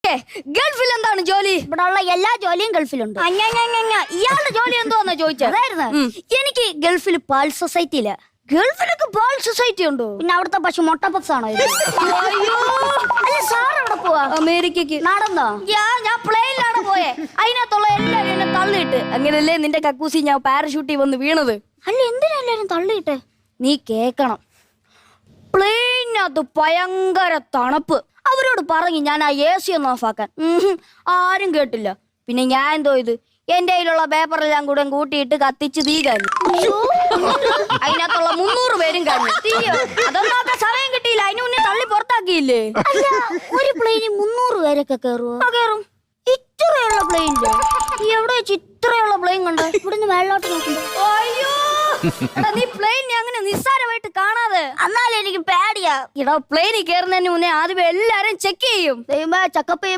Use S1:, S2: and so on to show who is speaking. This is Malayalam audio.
S1: ഓക്കെ. ഗൾഫിൽ എന്താണ് ജോലി?
S2: ഇവിടെ ഉള്ള എല്ലാ ജോലിയും ഗൾഫിലുണ്ട്.
S1: ഇയാളുടെ ജോലി എന്തോന്നാ ചോദിച്ചത്?
S2: അതായിരുന്നു
S1: എനിക്ക് ഗൾഫിൽ പാൽ സൊസൈറ്റിയില്ല. ഗൾഫിലൊക്കെ പാൽ സൊസൈറ്റി ഉണ്ടോ?
S2: പിന്നെ അവിടുത്തെ പശു മുട്ട പപ്സ് ആണോ ഇത്?
S1: അയ്യോ,
S2: അല്ല സാർ എവിടെ പോവാ?
S1: അമേരിക്കക്ക്.
S2: നടന്നോ?
S1: ഞാൻ പ്ലെയിനിലാണ് പോയെ. അതിനകത്തുള്ള എല്ലാരും എന്നെ തള്ളിയിട്ട്. അങ്ങനല്ലേ നിന്റെ കക്കൂസി ഞാൻ പാരഷൂട്ടിൽ വന്ന് വീണത്?
S2: അല്ല എന്തിനാ എല്ലാരും തള്ളിയിട്ട്?
S1: നീ കേക്കണം. പ്ലെയിനകത്ത് ഭയങ്കര തണുപ്പ്. അവരോട് പറഞ്ഞു ഞാൻ ആ AC ഒന്ന് ഓഫാക്കാൻ. ആരും കേട്ടില്ല. പിന്നെ ഞാൻ എന്തോ ഇത് എന്റെ കയ്യിലുള്ള പേപ്പറെല്ലാം കൂടെ കൂട്ടിയിട്ട് കത്തിച്ച് തീ കഴിഞ്ഞു. അതിനകത്തുള്ള 300 പേരും കഴിഞ്ഞു. തീയോ അതൊന്നും സമയം കിട്ടിയില്ല. അതിന് മുന്നേ തള്ളി പുറത്താക്കിയില്ലേ?
S2: അല്ല ഒരു പ്ലെയിനിൽ 300 പേരൊക്കെ കേറുവോ?
S1: കേറും. ഇത്രയുള്ള പ്ലെയിനില്ലേ? എവിടെ വെച്ച് ഇത്രയുള്ള പ്ലെയിൻ കണ്ടോ?
S2: ഇവിടുന്ന് മേളിലോട്ട് നോക്കുമ്പോ
S1: അയ്യോ, എടാ നീ പ്ലെയിനെ അങ്ങനെ നിസ്സാരമായിട്ട് കാണാതെ.
S2: എന്നാലും എനിക്ക് പേടിയാ.
S1: എടാ പ്ലെയിനിൽ കയറുന്നതിന് മുന്നേ ആദ്യമേ എല്ലാരും ചെക്ക് ചെയ്യും.
S2: ദൈവമേ, ചക്കപ്പയും